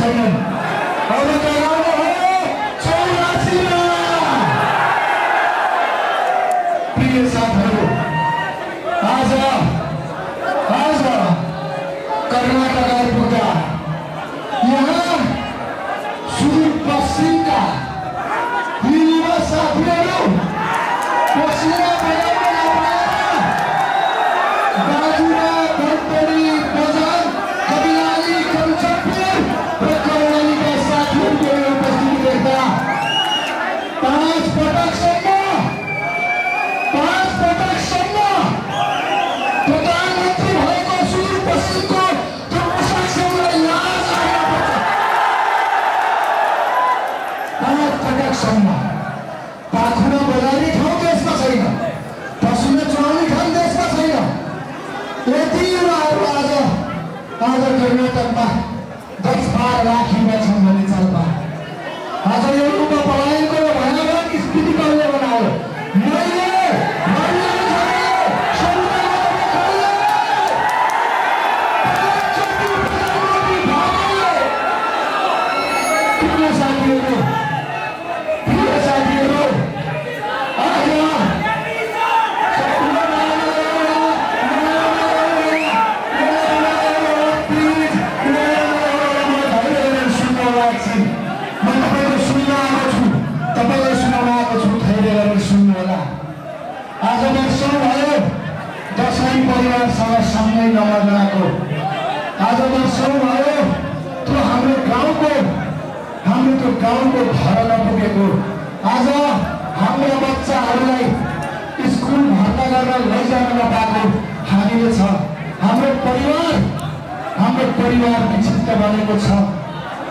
छैनन्। अब जगाउनु हो 84 मा। प्रिय साथीहरू, आज कर्नाटक आइपुग्दा यहाँ सुदूरपश्चिमका युवा साथीहरू पसिना बगाउन बाजुरा, धनगढी, बजार, कबिलाली, कञ्चनपुर र कर्णालीका साथीहरूको उपस्थिति देख्दा 5 पटकसम्म प्रधानमन्त्री भएको सुदूरपश्चिमको त्यो प्रशासनलाई लाज आउन पर्छ। 5 पटकसम्म पाखुरा बजारी ठाउँ देशमा छैन, पसिना चुहाउने ठाउँ देशमा छैन। यति युवाहरू आज कर्नाटकमा 10-12 लाख युवा छन् भन्ने चल्दा आज यो युवा पलायनको भयावह स्थिति कसले बनायो? आज वर्षौं भयो दसैँ परिवारसँग सँगै नमनाएको। आज वर्षौं भयो त्यो हाम्रो गाउँको घर नपुगेको। आज हाम्रा बच्चाहरूलाई स्कुल भर्ना गरेर लैजान नपाएको हामीले छ। हाम्रो परिवार विक्षिप्त बनेको छ।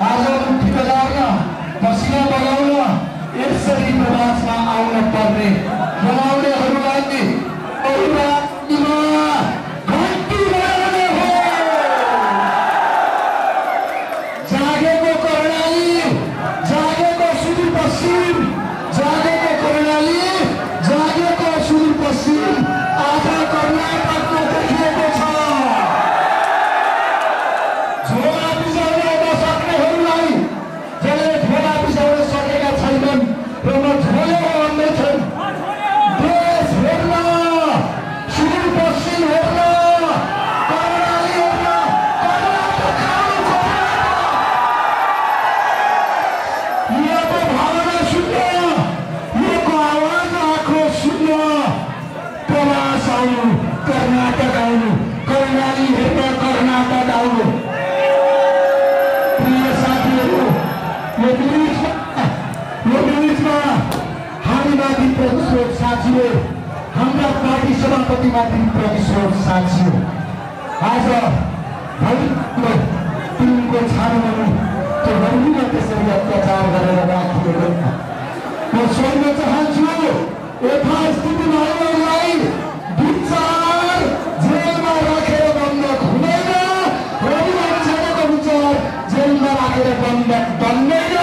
आज मुक्ति बजारमा पसिना बगाउन यसरी प्रवासमा आउन पर्ने बनाउनेहरूलाई घन्टी बजाउने हो। जागेको कर्णाली, जागेको सुदूरपश्चिम, जागेको कर्णाली, जागेको सुदूरपश्चिम आज कर्नाटकमा देखिएको छ। झोला बिसाउन नसक्नेहरूलाई जसले झोला बिसाउन सकेका छैनन् र म झोले भन्दैछन्। देश हेर्न, सुदूरपश्चिम हेर्न, कर्णाली हेर्न, कर्नाटक यहाँको भावना सुन्न, यहाँको आवाज आक्रोश सुन्न प्रवास आउनु, कर्नाटक आउनु, कर्णाली हेर्न, कर्नाटक आउनु। प्रिय साथीहरू, यो बिचमा हामीमाथि प्रतिशोध साँचियो, हाम्रा पार्टी सभापतिमाथि प्रतिशोध साँचियो। आज तिनको छानो त्यो बन्दीमा त्यसरी अत्याचार गरेर राखिएको। म सोध्न चाहन्छु, यथास्थिति भएकोलाई विचार जेलमा राखेर बन्धक हुँदैन, रवि लामिछानेको विचार जेलमा राखेर बन्धक बन्दैन।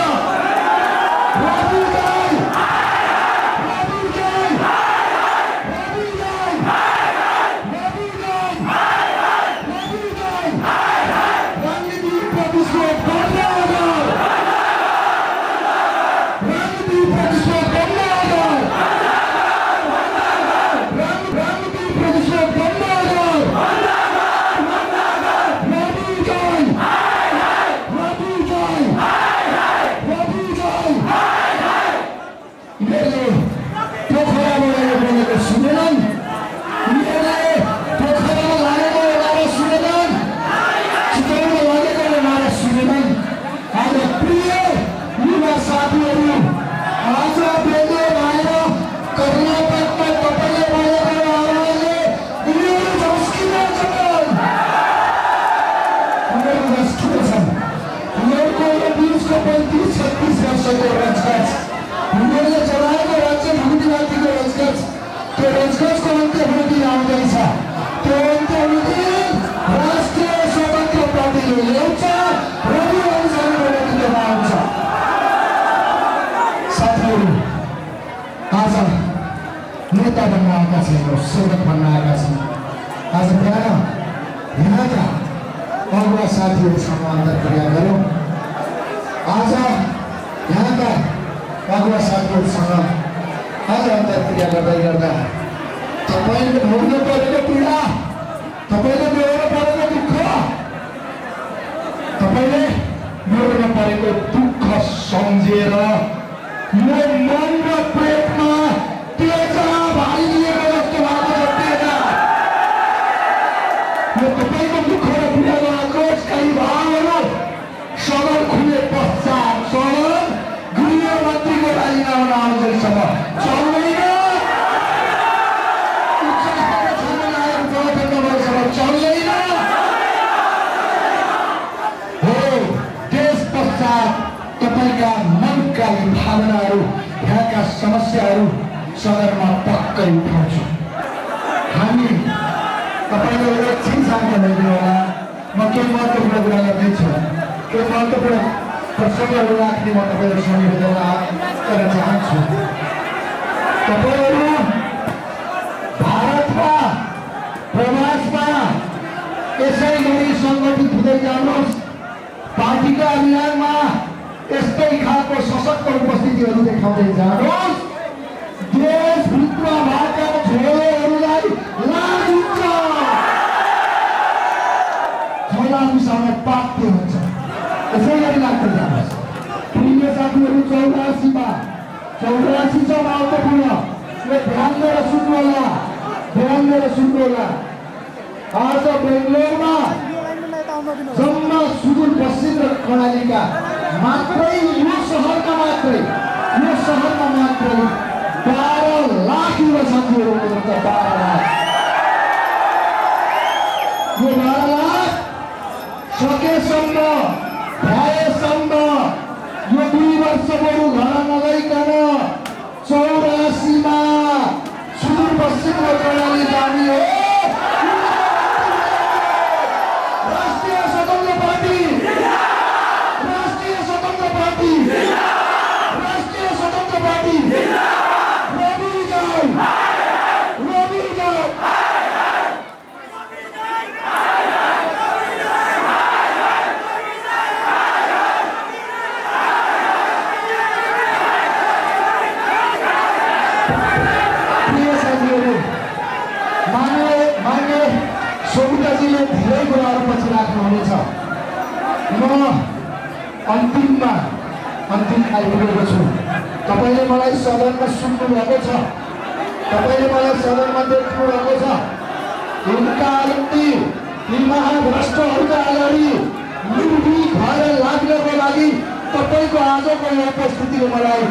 नेता बन्न आएका छैनौँ, सेवक बन्न आएका छौँ। आज बिहान यहाँका अगुवा साथीहरूसँग अन्तर्क्रिया गरौँ। साथीहरूसँग आज अन्तर्क्रिया गर्दा तपाईँले भोग्नु परेको पीडा, तपाईँले बेहोर्नु परेको दुःख, तपाईँले बेहोर्नु परेको दुःख सम्झेर यो मन र पेटमा तेजा भारिदिएको जस्तो भएको छ। तेजा यो तपाईँको दुःख र पीडाको आक्रोशकारी भावहरू सदन खुले पश्चात सदन गृहमन्त्रीको राजीनामा नआउन्जेलसम्म चल्दैन। उच्च स्तरीय छानबिन आयोग गठन नभएसम्म चल्दैन। हो, त्यस पश्चात तपाईँका मनका यी भावनाहरू, यहाँका समस्याहरू सदनमा पक्कै उठाउँछु। हामी तपाईँले एकछिन शान्त भइदिनु होला। म केही महत्त्वपूर्ण कुरा गर्दैछु, केही महत्त्वपूर्ण प्रसङ्गहरू राख्ने म तपाईँहरू निवेदन गर्न चाहन्छु। तपाईँहरू भारतमा प्रवासमा यसै गरी सङ्गठित हुँदै जानुहोस्। पार्टीका अभियानमा यस्तै खालको सशक्त उपस्थितिहरू देखाउँदै जानुहोस्। देशभित्र भएका झोलहरूलाई लाज हुन्छ, झोला मिसाउन प्राप्त हुन्छ। यसै गरी लाग्दै जानुहोस्। प्रिय साथीहरू, 84मा 84 महत्त्वपूर्ण, यो ध्यान दिएर सुन्नु होला, ध्यान दिएर सुन्नु होला। आज बेङ्गलोरमा जम्मा सुदूरपश्चिम र कर्णालीका मात्रै यो सहरमा मात्रै 12 लाख युवा साथीहरू हुनुहुन्छ। 12 लाख। यो 12 लाख सकेसम्म भ्याएसम्म यो 2 वर्ष बरु घर नगइकन 84मा सुदूरपश्चिम र कर्णाली जाने हो। राष्ट्रिय स्वतन्त्र पार्टी, राष्ट्रिय स्वतन्त्र पार्टी, राष्ट्रिय स्वतन्त्र पार्टी रवि जाऊ, रवि जाऊ। प्रिय साथीहरू, मान्य सोभिताजीले धेरै कुराहरू पछि राख्नुहुनेछ। म अन्तिम आइपुगेको छु। तपाईँले मलाई सदनमा सुन्नुभएको छ, तपाईँले मलाई सदनमा देख्नुभएको छ। यिनका निम्ति यी महाभ्रष्टहरूका अगाडि निर्भीक भएर लाग्नको लागि तपाईँको आजको यो उपस्थितिले मलाई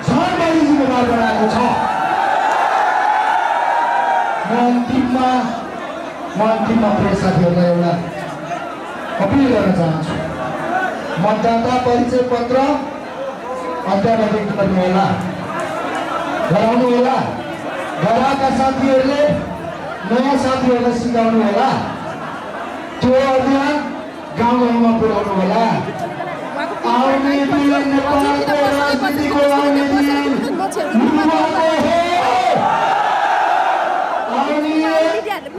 झन् बढी जिम्मेवार बनाएको छ। म अन्तिममा प्रिय साथीहरूलाई एउटा अपिल गर्न चाहन्छु। मतदाता परिचय पत्र अद्यावधिक गर्नु होला, गराउनु होला। गराएका साथीहरूले नयाँ साथीहरूलाई सिकाउनु होला। त्यो अभियान गाउँ गाउँमा पुर्याउनु होला। आउने दिन नेपालको राजनीतिको आउने दिन युवाको हो।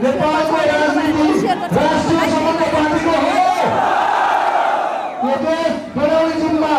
नेपालको राजनीति राष्ट्रिय समन्वय पार्टीको हो। यो देश बनाउने जिम्मा